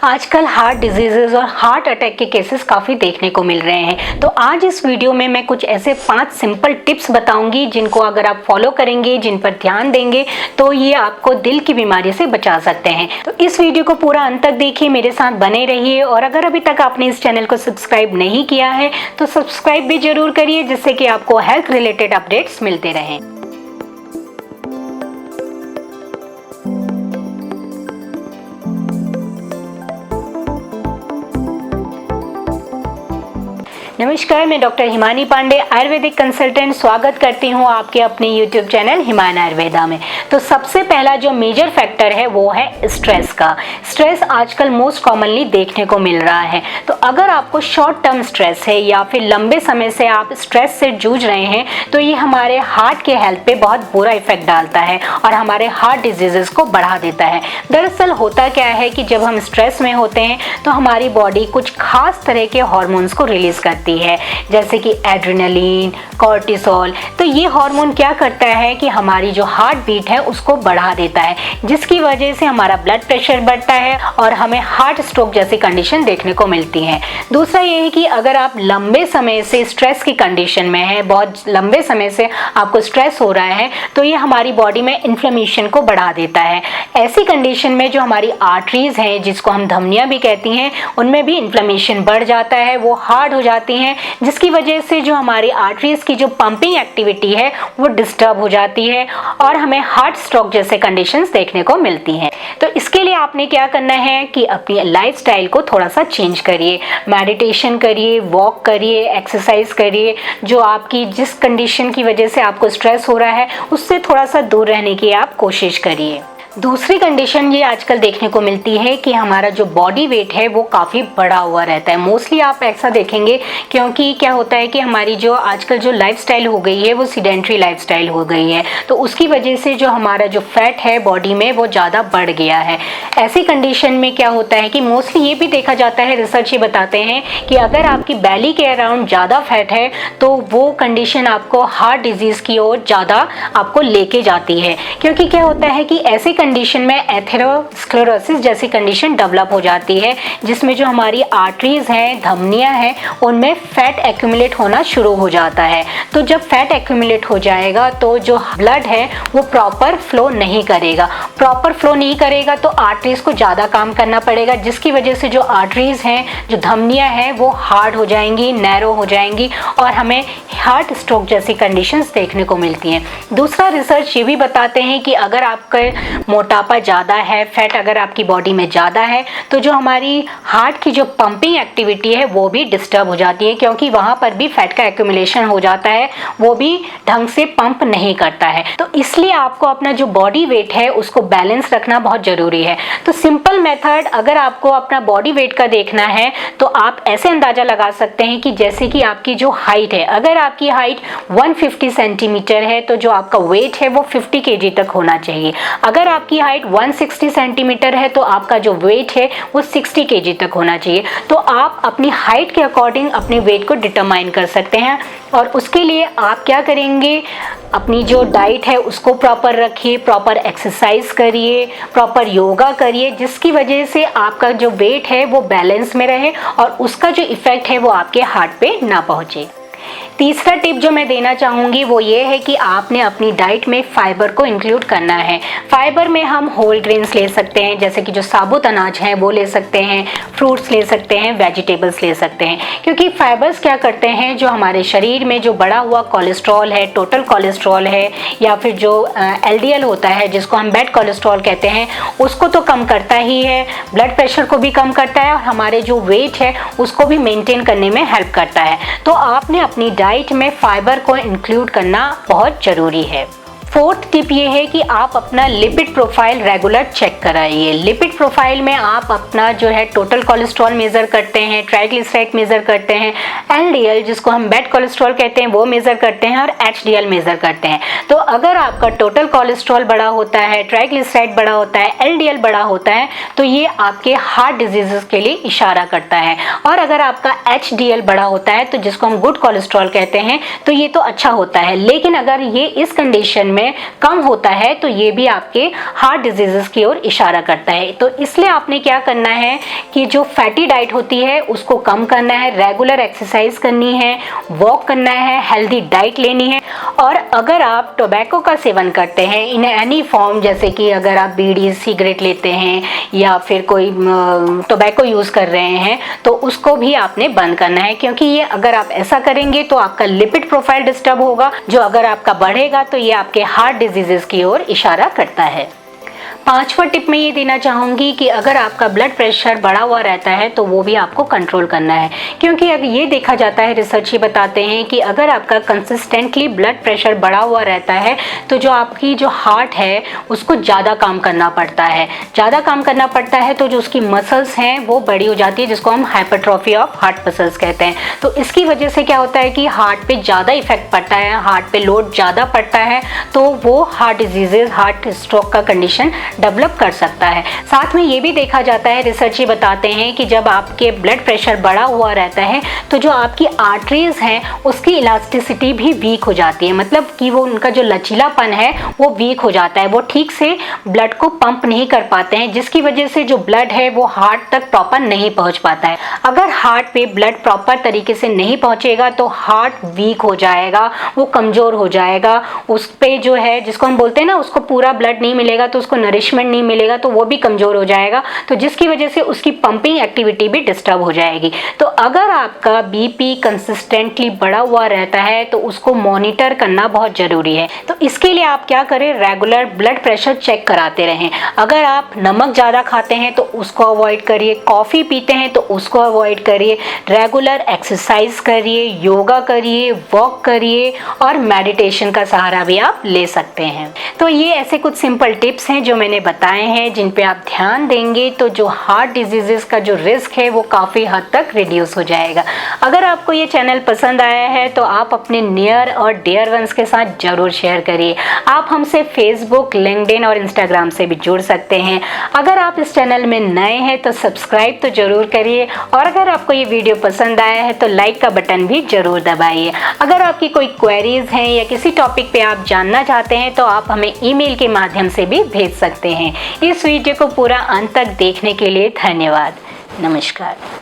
आजकल heart diseases और heart attack के केसेस काफ़ी देखने को मिल रहे हैं। तो आज इस वीडियो में मैं कुछ ऐसे 5 सिंपल टिप्स बताऊंगी जिनको अगर आप फॉलो करेंगे, जिन पर ध्यान देंगे तो ये आपको दिल की बीमारी से बचा सकते हैं। तो इस वीडियो को पूरा अंत तक देखिए, मेरे साथ बने रहिए और अगर अभी तक आपने इस चैनल को सब्सक्राइब नहीं किया है तो सब्सक्राइब भी जरूर करिए, जिससे कि आपको हेल्थ रिलेटेड अपडेट्स मिलते रहें। नमस्कार, मैं डॉक्टर हिमानी पांडे, आयुर्वेदिक कंसल्टेंट, स्वागत करती हूँ आपके अपने यूट्यूब चैनल हिमायन आयुर्वेदा में। तो सबसे पहला जो मेजर फैक्टर है वो है स्ट्रेस का। स्ट्रेस आजकल मोस्ट कॉमनली देखने को मिल रहा है। तो अगर आपको शॉर्ट टर्म स्ट्रेस है या फिर लंबे समय से आप स्ट्रेस से जूझ रहे हैं तो ये हमारे हार्ट के हेल्थ पे बहुत बुरा इफेक्ट डालता है और हमारे हार्ट डिजीजेस को बढ़ा देता है। दरअसल होता क्या है कि जब हम स्ट्रेस में होते हैं तो हमारी बॉडी कुछ खास तरह के हार्मोन्स को रिलीज करती है, जैसे कि एड्रेनलिन, कॉर्टिसोल। तो ये हार्मोन क्या करता है कि हमारी जो हार्ट बीट है उसको बढ़ा देता है, जिसकी वजह से हमारा ब्लड प्रेशर बढ़ता है और हमें हार्ट स्ट्रोक जैसी कंडीशन देखने को मिलती है। दूसरा ये है कि अगर आप लंबे समय से स्ट्रेस की कंडीशन में है, बहुत लंबे समय से आपको स्ट्रेस हो रहा है, तो ये हमारी बॉडी में इन्फ्लेमेशन को बढ़ा देता है। ऐसी कंडीशन में जो हमारी आर्टरीज हैं, जिसको हम धमनियां भी कहती हैं, उनमें भी इन्फ्लेमेशन बढ़ जाता है, वो हार्ड हो जाती हैं, जिसकी वजह से जो हमारी आर्टरीज की जो पंपिंग एक्टिविटी है वो डिस्टर्ब हो जाती है और हमें हार्ट स्ट्रोक जैसे कंडीशंस देखने को मिलती हैं। तो इसके लिए आपने क्या करना है कि अपनी लाइफस्टाइल को थोड़ा सा चेंज करिए, मेडिटेशन करिए, वॉक करिए, एक्सरसाइज करिए। जो आपकी जिस कंडीशन की वजह से आपको स्ट्रेस हो रहा है उससे थोड़ा सा दूर रहने की आप कोशिश करिए। दूसरी कंडीशन ये आजकल देखने को मिलती है कि हमारा जो बॉडी वेट है वो काफ़ी बढ़ा हुआ रहता है। मोस्टली आप ऐसा देखेंगे क्योंकि क्या होता है कि हमारी जो आजकल जो लाइफस्टाइल हो गई है वो सीडेंट्री लाइफस्टाइल हो गई है, तो उसकी वजह से जो हमारा जो फैट है बॉडी में वो ज़्यादा बढ़ गया है। ऐसी कंडीशन में क्या होता है कि मोस्टली ये भी देखा जाता है, रिसर्च ये बताते हैं कि अगर आपकी बेली के अराउंड ज़्यादा फैट है तो वो कंडीशन आपको हार्ट डिजीज़ की ओर ज़्यादा आपको लेके जाती है। क्योंकि क्या होता है कि ऐसी कंडीशन में एथेरोस्क्लेरोसिस जैसी कंडीशन डेवलप हो जाती है, जिसमें जो हमारी आर्टरीज हैं, धमनियां हैं, उनमें फैट एक्यूमुलेट होना शुरू हो जाता है। तो जब फैट एक्यूमुलेट हो जाएगा तो जो ब्लड है वो प्रॉपर फ्लो नहीं करेगा। प्रॉपर फ्लो नहीं करेगा तो आर्टरीज को ज़्यादा काम करना पड़ेगा, जिसकी वजह से जो आर्टरीज हैं, जो धमनियाँ हैं, वो हार्ड हो जाएंगी, नैरो हो जाएंगी और हमें हार्ट स्ट्रोक जैसी कंडीशंस देखने को मिलती हैं। दूसरा रिसर्च ये भी बताते हैं कि अगर आपका मोटापा ज़्यादा है, फैट अगर आपकी बॉडी में ज़्यादा है, तो जो हमारी हार्ट की जो पंपिंग एक्टिविटी है वो भी डिस्टर्ब हो जाती है, क्योंकि वहाँ पर भी फैट का एक्यूमुलेशन हो जाता है, वो भी ढंग से पंप नहीं करता है। तो इसलिए आपको अपना जो बॉडी वेट है उसको बैलेंस रखना बहुत ज़रूरी है। तो सिंपल मेथड, अगर आपको अपना बॉडी वेट का देखना है तो आप ऐसे अंदाज़ा लगा सकते हैं कि जैसे कि आपकी जो हाइट है, अगर आपकी हाइट 150 सेंटीमीटर है तो जो आपका वेट है वो 50 kg तक होना चाहिए। अगर आपकी हाइट 160 सेंटीमीटर है तो आपका जो वेट है वो 60 kg तक होना चाहिए। तो आप अपनी हाइट के अकॉर्डिंग अपने वेट को डिटरमाइन कर सकते हैं और उसके लिए आप क्या करेंगे, अपनी जो डाइट है उसको प्रॉपर रखिए, प्रॉपर एक्सरसाइज करिए, प्रॉपर योगा करिए, जिसकी वजह से आपका जो वेट है वो बैलेंस में रहे और उसका जो इफेक्ट है वो आपके हार्ट पे ना पहुँचे। तीसरा टिप जो मैं देना चाहूँगी वो ये है कि आपने अपनी डाइट में फाइबर को इंक्लूड करना है। फाइबर में हम होल ग्रेन्स ले सकते हैं, जैसे कि जो साबुत अनाज है वो ले सकते हैं, फ्रूट्स ले सकते हैं, वेजिटेबल्स ले सकते हैं। क्योंकि फाइबर्स क्या करते हैं, जो हमारे शरीर में जो बढ़ा हुआ कोलेस्ट्रॉल है, टोटल कोलेस्ट्रॉल है या फिर जो LDL होता है जिसको हम बैड कोलेस्ट्रॉल कहते हैं, उसको तो कम करता ही है, ब्लड प्रेशर को भी कम करता है और हमारे जो वेट है उसको भी मेंटेन करने में हेल्प करता है। तो आपने अपनी डाइट में फाइबर को इंक्लूड करना बहुत ज़रूरी है। फोर्थ टिप ये है कि आप अपना लिपिड प्रोफाइल रेगुलर चेक कराइए। लिपिड प्रोफाइल में आप अपना जो है टोटल कोलेस्ट्रॉल मेज़र करते हैं, ट्राइग्लिसराइड मेज़र करते हैं, LDL जिसको हम बैड कोलेस्ट्रॉल कहते हैं वो मेज़र करते हैं और HDL मेज़र करते हैं। तो अगर आपका टोटल कोलेस्ट्रॉल बड़ा होता है, ट्राइग्लिसराइड बड़ा होता है, LDL बड़ा होता है, तो ये आपके हार्ट डिजीज़ के लिए इशारा करता है। और अगर आपका HDL बड़ा होता है तो जिसको हम गुड कोलेस्ट्रॉल कहते हैं, तो ये तो अच्छा होता है। लेकिन अगर ये इस कंडीशन में कम होता है तो ये भी आपके हार्ट डिजीजेस की ओर इशारा करता है। तो इसलिए आपने क्या करना है कि जो फैटी डाइट होती है उसको कम करना है, रेगुलर एक्सरसाइज करनी है, वॉक करना है, हेल्दी डाइट लेनी है। और अगर आप टोबैको का सेवन करते हैं इन एनी फॉर्म, जैसे कि अगर आप बीड़ी सिगरेट लेते हैं या फिर कोई टोबैको यूज़ कर रहे हैं तो उसको भी आपने बंद करना है, क्योंकि ये अगर आप ऐसा करेंगे तो आपका लिपिड प्रोफाइल डिस्टर्ब होगा, जो अगर आपका बढ़ेगा तो ये आपके हार्ट डिजीजेस की ओर इशारा करता है। पांचवा टिप मैं ये देना चाहूँगी कि अगर आपका ब्लड प्रेशर बढ़ा हुआ रहता है तो वो भी आपको कंट्रोल करना है, क्योंकि अब ये देखा जाता है, रिसर्च ये बताते हैं कि अगर आपका कंसिस्टेंटली ब्लड प्रेशर बढ़ा हुआ रहता है तो जो आपकी जो हार्ट है उसको ज़्यादा काम करना पड़ता है। ज़्यादा काम करना पड़ता है तो जो उसकी मसल्स हैं वो बड़ी हो जाती है, जिसको हम हाइपरट्रॉफी ऑफ हार्ट मसल्स कहते हैं। तो इसकी वजह से क्या होता है कि हार्ट पे ज़्यादा इफेक्ट पड़ता है, हार्ट पे लोड ज़्यादा पड़ता है, तो वो हार्ट डिजीजेज, हार्ट स्ट्रोक का कंडीशन डेवलप कर सकता है। साथ में ये भी देखा जाता है, रिसर्च ये बताते हैं कि जब आपके ब्लड प्रेशर बढ़ा हुआ रहता है तो जो आपकी आर्टरीज हैं उसकी इलास्टिसिटी भी वीक हो जाती है, मतलब कि वो उनका जो लचीलापन है वो वीक हो जाता है, वो ठीक से ब्लड को पंप नहीं कर पाते हैं, जिसकी वजह से जो ब्लड है वो हार्ट तक प्रॉपर नहीं पहुंच पाता है। अगर हार्ट पे ब्लड प्रॉपर तरीके से नहीं पहुंचेगा तो हार्ट वीक हो जाएगा, वो कमजोर हो जाएगा, उस पे जो है जिसको हम बोलते हैं ना, उसको पूरा ब्लड नहीं मिलेगा तो उसको नरिशमेंट नहीं मिलेगा तो वो भी कमजोर हो जाएगा, तो जिसकी वजह से उसकी पंपिंग एक्टिविटी भी डिस्टर्ब हो जाएगी। तो अगर आपका बीपी कंसिस्टेंटली बढ़ा हुआ रहता है तो उसको मॉनिटर करना बहुत जरूरी है। तो इसके लिए आप क्या करें, रेगुलर ब्लड प्रेशर चेक कराते रहें। अगर आप नमक ज़्यादा खाते हैं तो उसको अवॉइड करिए, कॉफ़ी पीते हैं तो उसको अवॉइड करिए, रेगुलर एक्सरसाइज करिए, योगा करिए, वॉक करिए और मेडिटेशन का सहारा भी आप ले सकते हैं। तो ये ऐसे कुछ सिंपल टिप्स हैं जो मैंने बताए हैं, जिन पे आप ध्यान देंगे तो जो हार्ट डिजीजेस का जो रिस्क है वो काफ़ी हद तक रिड्यूस हो जाएगा। अगर आपको ये चैनल पसंद आया है तो आप अपने नियर और डियर वंस के साथ ज़रूर शेयर करिए। आप हमसे फेसबुक, लिंक्डइन और इंस्टाग्राम से भी जुड़ सकते हैं। अगर आप इस चैनल में नए हैं तो सब्सक्राइब तो ज़रूर करिए, और अगर आपको ये वीडियो पसंद आया है तो लाइक का बटन भी ज़रूर दबाइए। अगर आपकी कोई क्वेरीज हैं या किसी टॉपिक पे आप जानना चाहते हैं तो आप हमें ईमेल के माध्यम से भी भेज सकते हैं। इस वीडियो को पूरा अंत तक देखने के लिए धन्यवाद। नमस्कार।